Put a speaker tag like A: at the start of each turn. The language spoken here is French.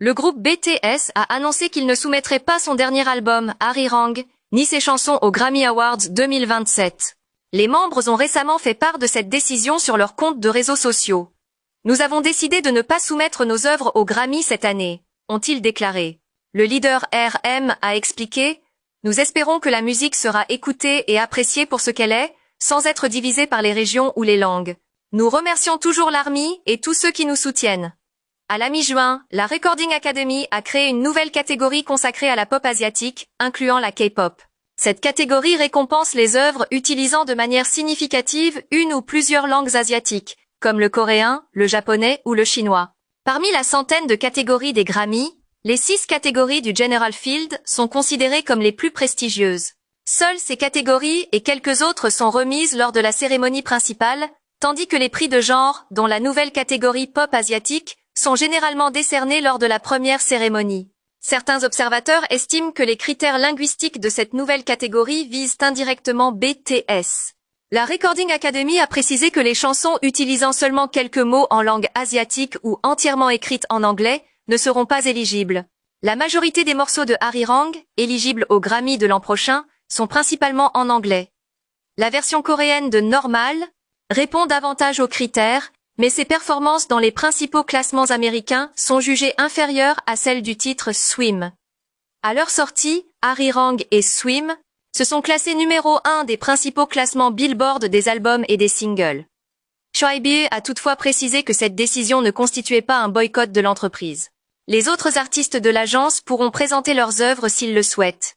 A: Le groupe BTS a annoncé qu'il ne soumettrait pas son dernier album, Arirang, ni ses chansons aux Grammy Awards 2027. Les membres ont récemment fait part de cette décision sur leurs comptes de réseaux sociaux. Nous avons décidé de ne pas soumettre nos œuvres aux Grammy cette année, ont-ils déclaré. Le leader RM a expliqué « Nous espérons que la musique sera écoutée et appréciée pour ce qu'elle est, sans être divisée par les régions ou les langues. Nous remercions toujours l'ARMY et tous ceux qui nous soutiennent. » À la mi-juin, la Recording Academy a créé une nouvelle catégorie consacrée à la pop asiatique, incluant la K-pop. Cette catégorie récompense les œuvres utilisant de manière significative une ou plusieurs langues asiatiques, comme le coréen, le japonais ou le chinois. Parmi la centaine de catégories des Grammy, les 6 catégories du General Field sont considérées comme les plus prestigieuses. Seules ces catégories et quelques autres sont remises lors de la cérémonie principale, tandis que les prix de genre, dont la nouvelle catégorie pop asiatique, sont généralement décernés lors de la première cérémonie. Certains observateurs estiment que les critères linguistiques de cette nouvelle catégorie visent indirectement BTS. La Recording Academy a précisé que les chansons utilisant seulement quelques mots en langue asiatique ou entièrement écrites en anglais ne seront pas éligibles. La majorité des morceaux de Arirang, éligibles au Grammy de l'an prochain, sont principalement en anglais. La version coréenne de Normal répond davantage aux critères, mais ses performances dans les principaux classements américains sont jugées inférieures à celles du titre Swim. À leur sortie, Arirang et Swim se sont classés numéro 1 des principaux classements Billboard des albums et des singles. Choibe a toutefois précisé que cette décision ne constituait pas un boycott de l'entreprise. Les autres artistes de l'agence pourront présenter leurs œuvres s'ils le souhaitent.